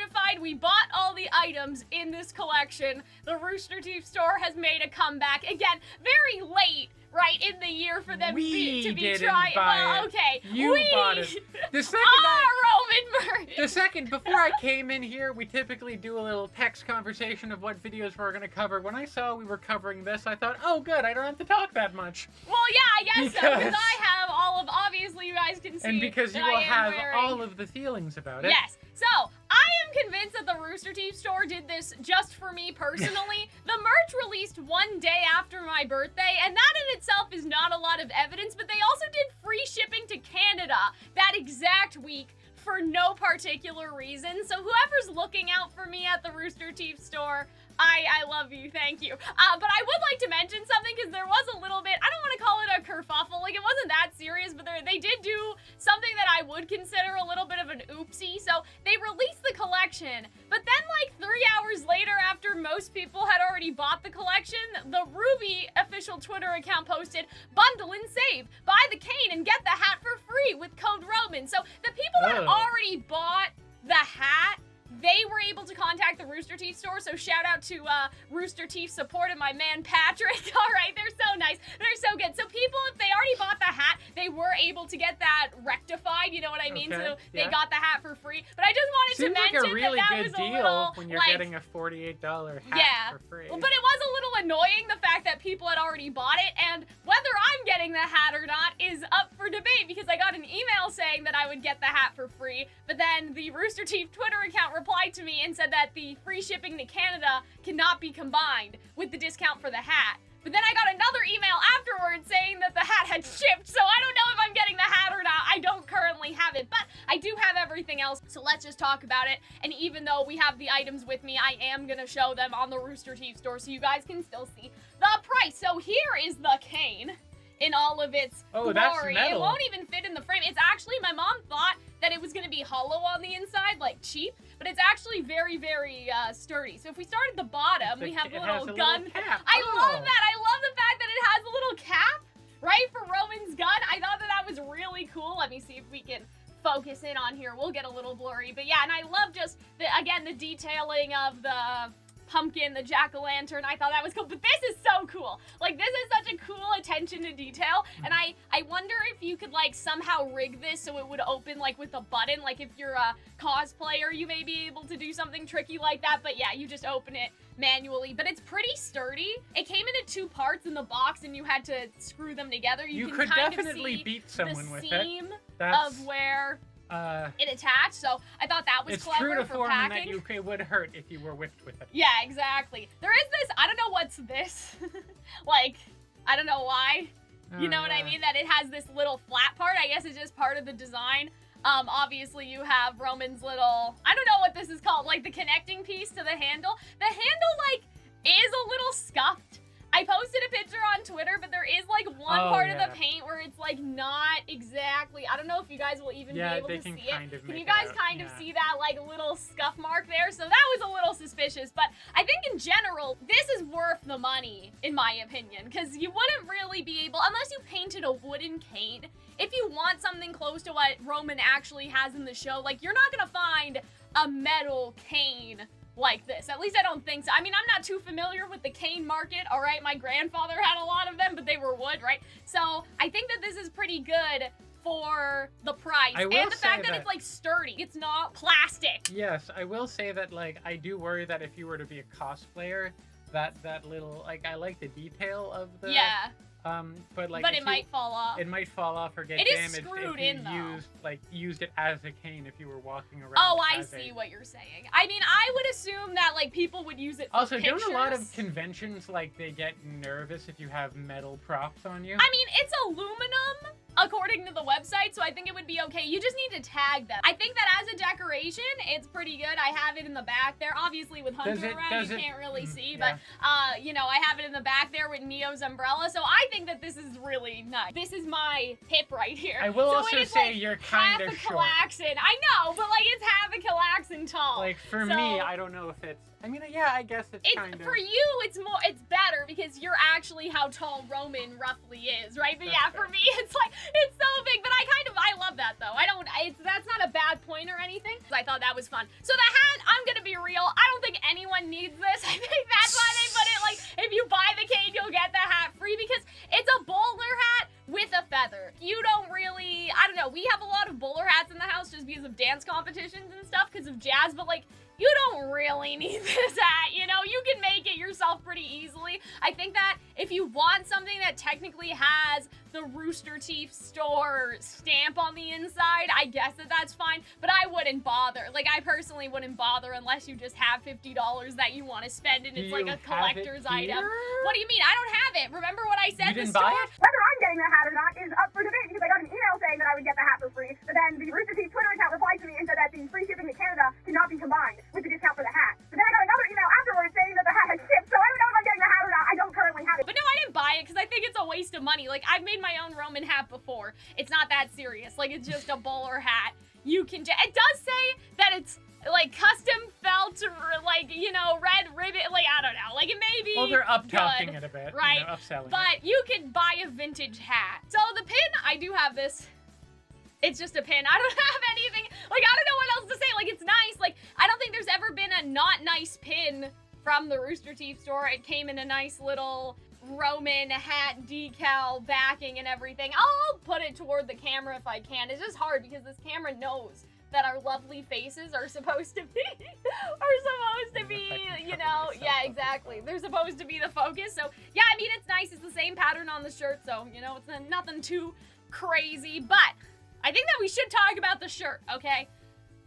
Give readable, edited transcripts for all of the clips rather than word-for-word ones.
notified. We bought all the items in this collection. The Rooster Tee Store has made a comeback. Again, very late, right, in the year for them to be trying. Well, okay. You bought it. The second Roman Merchant. The second, before I came in here, we typically do a little text conversation of what videos we're going to cover. When I saw we were covering this, I thought, oh, good, I don't have to talk that much. Well, yeah, I guess so, because I have all of, obviously, you guys can see. And because you will have all of the feelings about it. Yes. So, I am convinced that the Rooster Tee Store did this just for me personally. The merch released one day after my birthday, and that in itself is not a lot of evidence, but they also did free shipping to Canada that exact week for no particular reason. So whoever's looking out for me at the Rooster Tee Store, I love you, thank you. But I would like to mention something, because there was a little bit, I don't want to call it a kerfuffle, like it wasn't that serious, but they did do something that I would consider a little bit of an oopsie. So they released the collection, but then like 3 hours later, after most people had already bought the collection, the RWBY official Twitter account posted, "Bundle and save, buy the cane and get the hat for free with code Roman." So the people that already bought the hat, they were able to contact the Rooster Tee Store, so shout out to Rooster Tee Support and my man Patrick. All right, they're so nice. They're so good. So people, if they already bought the hat, they were able to get that rectified, you know what I mean? Okay, So they got the hat for free. But I just wanted to mention like a really that good was a deal little, when you're getting a $48 hat for free. Well, but it was a little annoying, the fact that people had already bought it, and whether I'm getting the hat or not is up for debate, because I got an email saying that I would get the hat for free, but then the Rooster Tee Twitter account replied to me and said that the free shipping to Canada cannot be combined with the discount for the hat. But then I got another email afterwards saying that the hat had shipped, so I don't know if I'm getting the hat or not. I don't currently have it, but I do have everything else, so let's just talk about it. And even though we have the items with me, I am gonna show them on the Rooster Tee Store so you guys can still see the price. So here is the cane in all of its glory. That's metal. It won't even fit in the frame. It's actually, my mom thought that it was gonna be hollow on the inside, like cheap, but it's actually very, very sturdy. So if we start at the bottom, we have a little gun. I love that. I love the fact that it has a little cap, right, for Roman's gun. I thought that that was really cool. Let me see if we can focus in on here. We'll get a little blurry, but yeah, and I love just, again, the detailing of the pumpkin, the jack-o'-lantern. I thought that was cool, but this is so cool. Like, this is such a cool attention to detail, and I wonder if you could, like, somehow rig this so it would open, like, with a button. Like, if you're a cosplayer, you may be able to do something tricky like that, but yeah, you just open it manually. But it's pretty sturdy. It came into 2 parts in the box, and you had to screw them together. You can could kind definitely of see beat someone with it. the seam of where it attached, so I thought that was clever true to for form packing. that it would hurt if you were whipped with it. Yeah, exactly. There is this, I don't know what's this. Like, I don't know why. You know what I mean? That it has this little flat part. I guess it's just part of the design. Obviously you have Roman's little, I don't know what this is called, like the connecting piece to the handle. The handle, like, is a little scuffed. I posted a picture on Twitter, but there is like one part of the paint where it's like not exactly, I don't know if you guys will even be able to see it. Can you guys kind of see that like little scuff mark there? So that was a little suspicious, but I think in general, this is worth the money, in my opinion, because you wouldn't really be able, unless you painted a wooden cane, if you want something close to what Roman actually has in the show, like you're not gonna find a metal cane like this. At least I don't think so. I mean, I'm not too familiar with the cane market, all right? My grandfather had a lot of them, but they were wood, right? So I think that this is pretty good for the price. And the fact that it's like sturdy. It's not plastic. Yes, I will say that, like, I do worry that if you were to be a cosplayer, that little, like, I like the detail of the... Yeah. But like, it might fall off. It might fall off or get damaged. It is screwed in, though. Used it as a cane if you were walking around. Oh, I see what you're saying. I mean, I would assume that like people would use it for also, pictures. don't a lot of conventions like they get nervous if you have metal props on you? I mean, it's aluminum, according to the website, so I think it would be okay. You just need to tag them. I think that as a decoration, it's pretty good. I have it in the back there. Obviously, with Hunter around, you can't really see, but, you know, I have it in the back there with Neo's umbrella, so I think that this is really nice. This is my hip right here. I will also say like you're kind of short. Calxiyn. I know, but, like, it's half a Calxiyn tall. Like, for me, I don't know if it's... I mean, yeah, I guess it's kind of... For you, it's better because you're actually how tall Roman roughly is, right? But yeah, for me, it's like, it's so big, but I love that though. That's not a bad point or anything. I thought that was fun. So the hat, I'm needs this. I think that's why they put it like, if you buy the cane, you'll get the hat free, because it's a bowler hat with a feather. You don't really, I don't know, we have a lot of bowler hats in the house just because of dance competitions and stuff, because of jazz, but like, you don't really need this hat, you know? You can make it yourself pretty easily. I think that if you want something that technically has the Rooster Tee Store stamp on the inside, I guess that's fine, but I wouldn't bother. Like, I personally wouldn't bother unless you just have $50 that you want to spend and it's like a collector's item. What do you mean? I don't have it. Remember what I said? You didn't buy it? Whether I'm getting the hat or not is up for debate, because I got an email saying that I would get the hat for free, but then the Rooster Tee Twitter account replied to me and said that the free shipping to Canada cannot be combined with the discount for the hat. But then I got another email afterwards saying that the hat had shipped, so I don't know if I'm getting the hat or not. I don't currently have it. But no, I didn't buy it because I think it's a waste of money. Like, I've made my own Roman hat before. It's not that serious. Like, it's just a bowler hat. You can it does say that it's like custom felt, like, you know, red ribbon. Like, I don't know. Like, it may be Well, they're up-talking good, it a bit, right? you know, upselling But you can buy a vintage hat. So the pin, I do have this. It's just a pin. I don't have anything. Like, I don't know what else to say. Like, it's nice. Like, I don't think there's ever been a not nice pin from the Rooster Tee Store. It came in a nice little Roman hat decal backing and everything. I'll put it toward the camera if I can. It's just hard because this camera knows that our lovely faces are supposed to be, you know, yeah, exactly. They're supposed to be the focus. So, yeah, I mean, it's nice. It's the same pattern on the shirt, so, you know, it's nothing too crazy. But I think that we should talk about the shirt, okay?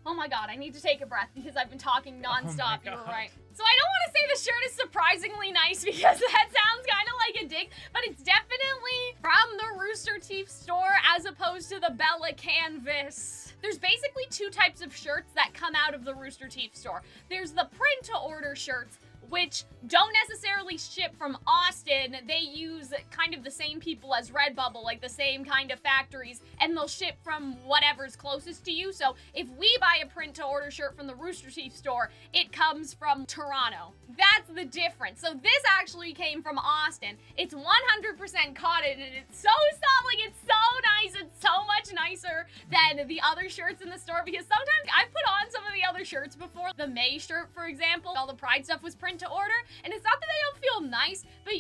Oh my god, I need to take a breath because I've been talking nonstop. You were right. So I don't want to say the shirt is surprisingly nice because that sounds kind of like a dig, but it's definitely from the Rooster Tee Store as opposed to the Bella Canvas. There's basically two types of shirts that come out of the Rooster Tee Store. There's the print-to-order shirts, which don't necessarily ship from Austin. They use kind of the same people as Redbubble, like the same kind of factories, and they'll ship from whatever's closest to you. So if we buy a print-to-order shirt from the Rooster Tee Store, it comes from Toronto. That's the difference. So this actually came from Austin. It's 100% cotton, and it's so soft, like it's so nice. It's so much nicer than the other shirts in the store, because sometimes I've put on some of the other shirts before. The May shirt, for example, all the Pride stuff was print to order, and it's not that they don't feel nice, but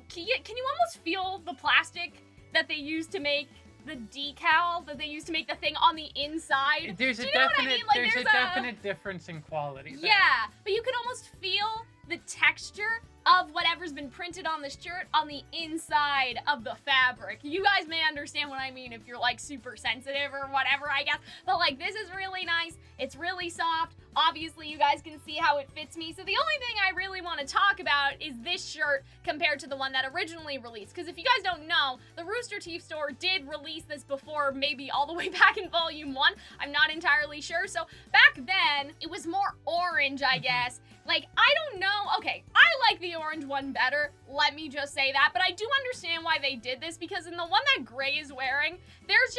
can you almost feel the plastic that they use to make the decal, that they use to make the thing on the inside? There's a definite difference in quality there. Yeah, but you can almost feel the texture of whatever's been printed on the shirt on the inside of the fabric. You guys may understand what I mean if you're like super sensitive or whatever, I guess. But like, this is really nice. It's really soft. Obviously, you guys can see how it fits me. So the only thing I really want to talk about is this shirt compared to the one that originally released. Because if you guys don't know, the Rooster Tee Store did release this before, maybe all the way back in Volume 1. I'm not entirely sure. So back then, it was more orange, I guess. Like, I don't know. Okay, I like the orange one better. Let me just say that. But I do understand why they did this, because in the one that Gray is wearing, there's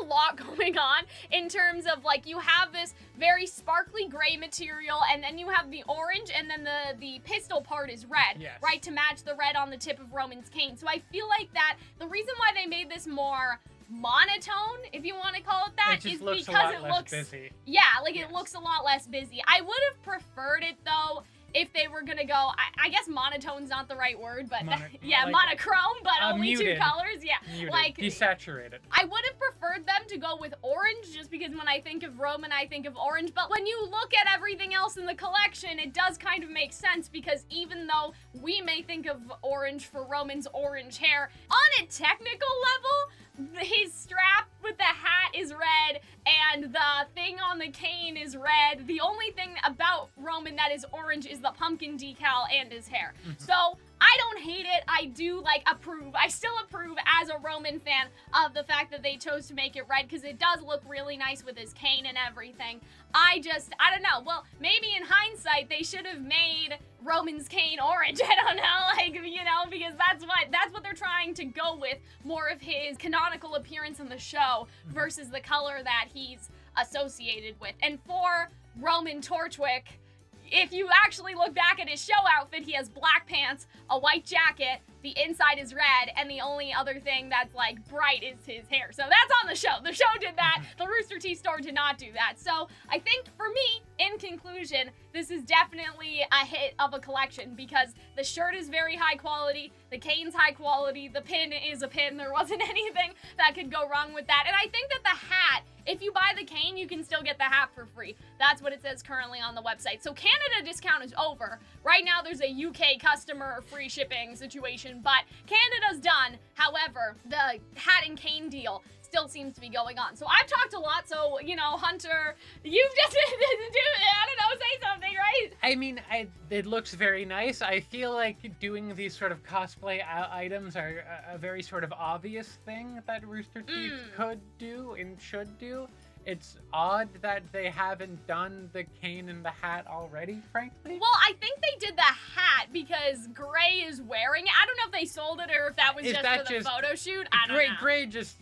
a lot going on in terms of, like, you have this very sparkly gray material, and then you have the orange, and then the pistol part is red, yes, right, to match the red on the tip of Roman's cane. So I feel like that the reason why they made this more monotone, if you want to call it that, is because it looks busy. Yeah, like, yes, it looks a lot less busy. I would have preferred it though if they were gonna go, I guess monotone's not the right word, but yeah, like, monochrome, but only muted, 2 colors. Yeah, muted, like desaturated. I would have preferred them to go with orange, just because when I think of Roman, I think of orange. But when you look at everything else in the collection, it does kind of make sense, because even though we may think of orange for Roman's orange hair, on a technical level, his strap with the hat is red, and the thing on the cane is red. The only thing about Roman that is orange is the pumpkin decal and his hair. So I don't hate it. I do, like, approve. I still approve as a Roman fan of the fact that they chose to make it red, because it does look really nice with his cane and everything. I don't know. Well, maybe in hindsight, they should have made Roman's cane orange. I don't know, like, you know, because that's what they're trying to go with, more of his canonical appearance in the show versus the color that he's associated with. And for Roman Torchwick, if you actually look back at his show outfit, he has black pants, a white jacket, the inside is red, and the only other thing that's like bright is his hair. So that's on the show. The show did that. The Rooster Tee Store did not do that. So I think for me, in conclusion, this is definitely a hit of a collection because the shirt is very high quality, the cane's high quality, the pin is a pin. There wasn't anything that could go wrong with that. And I think that the hat, if you buy the cane, you can still get the hat for free. That's what it says currently on the website. So Canada discount is over. Right now there's a UK customer free shipping situation, but Canada's done. However, the hat and cane deal still seems to be going on. So I've talked a lot, so, you know, Hunter, you've just, I don't know, say something, right? I mean, it looks very nice. I feel like doing these sort of cosplay items are a very sort of obvious thing that Rooster Teeth could do and should do. It's odd that they haven't done the cane and the hat already, frankly. Well, I think they did the hat because Gray is wearing it. I don't know if they sold it or if that was just for the photo shoot. I don't know. Gray just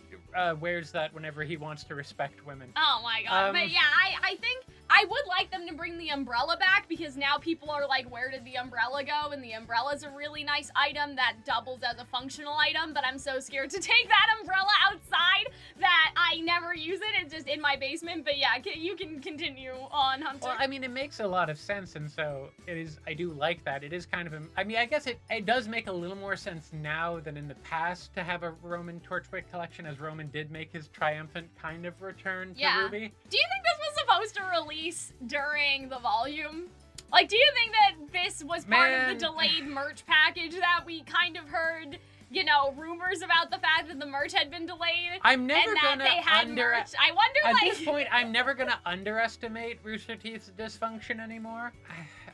wears that whenever he wants to respect women. Oh my god. But yeah, I think I would like them to bring the umbrella back because now people are like, where did the umbrella go? And the umbrella's a really nice item that doubles as a functional item, but I'm so scared to take that umbrella outside that I never use it. It's just in my basement. But yeah, you can continue on, Hunter. Well, I mean, it makes a lot of sense, and so it is. I do like that. It is kind of I mean, I guess it does make a little more sense now than in the past to have a Roman Torchwick collection, as Roman did make his triumphant kind of return to RWBY. Do you think this was supposed to release during the volume? Like, do you think that this was part of the delayed merch package that we kind of heard, you know, rumors about the fact that the merch had been delayed? I'm never and gonna that they had merch. I wonder, at like... this point, I'm never gonna underestimate Rooster Teeth's dysfunction anymore.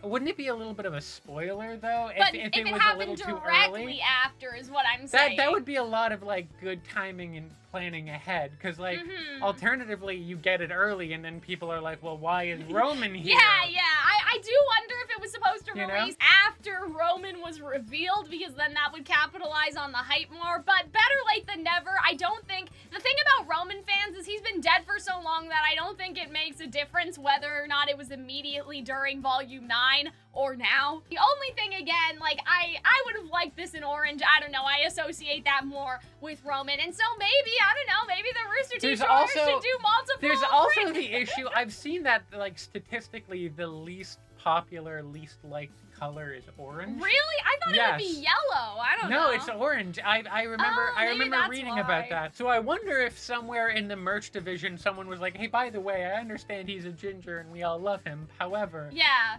Wouldn't it be a little bit of a spoiler, though, if it was a little too early? Directly after is what I'm saying. That would be a lot of, like, good timing and planning ahead, because, like, alternatively, you get it early, and then people are like, well, why is Roman here? Yeah, I do wonder if it was supposed to release after Roman was revealed, because then that would capitalize on the hype more, but better late than never. I don't think... The thing about Roman fans is he's been dead for so long that I don't think it makes a difference whether or not it was immediately during Volume 9 or now. The only thing, again, like, I would have liked this in orange. I don't know. I associate that more with Roman, and so maybe, I don't know, maybe the Rooster Tee Store should do multiple There's also print. the issue, I've seen that, like, statistically, the least popular, least liked color is orange. Really? I thought it would be yellow. I don't know. No, it's orange. I remember reading about that. So I wonder if somewhere in the merch division someone was like, hey, by the way, I understand he's a ginger and we all love him. However,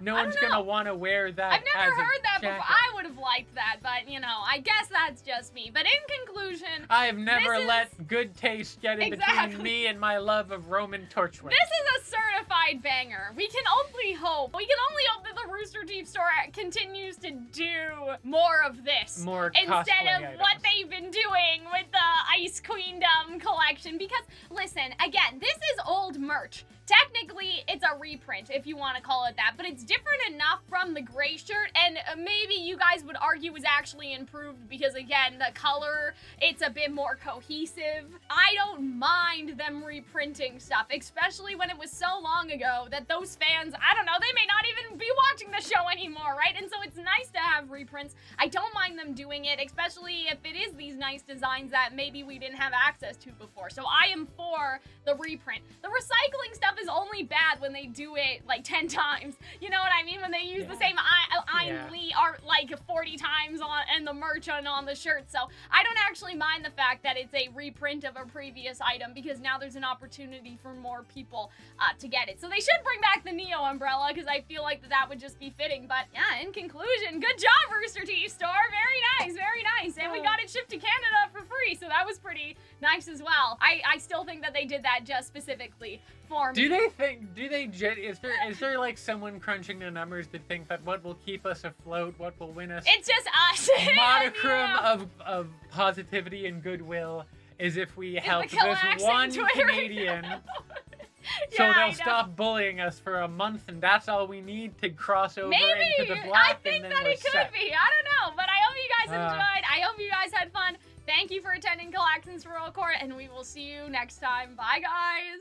no one's gonna want to wear that. I've never heard that jacket. before. I would have liked that, but you know, I guess that's just me. But in conclusion, I have never let good taste get in between me and my love of Roman Torchwick. This is a certified banger. We can only hope. We can only hope that the Rooster Tee Store continues to do more of this. More instead of items. what they've been doing with the Ice Queendom collection. Because, listen, again, this is old merch. Technically, it's a reprint, if you want to call it that, but it's different enough from the gray shirt, and maybe you guys would argue was actually improved because, again, the color, it's a bit more cohesive. I don't mind them reprinting stuff, especially when it was so long ago that those fans, I don't know, they may not even be watching the show anymore, right? And so it's nice to have reprints. I don't mind them doing it, especially if it is these nice designs that maybe we didn't have access to before. So I am for the reprint. The recycling stuff is only bad when they do it like 10 times. You know what I mean? When they use the same Ein Lee art like 40 times on the merch on the shirt. So I don't actually mind the fact that it's a reprint of a previous item because now there's an opportunity for more people to get it. So they should bring back the Neo umbrella because I feel like that would just be fitting. But yeah, in conclusion, good job, Rooster Tee Store. Very nice, very nice. And we got it shipped to Canada for free, so that was pretty nice as well. I still think that they did that just specifically for me. Is there like someone crunching the numbers to think that what will keep us afloat, what will win us? It's just us. Monochrome of positivity and goodwill is if we help this one Canadian. So they'll stop bullying us for a month, and that's all we need to cross over into the black. I think that it could be. I don't know, but I hope you guys enjoyed. I hope you guys had fun. Thank you for attending Calxiyn's Referral Court, and we will see you next time. Bye, guys.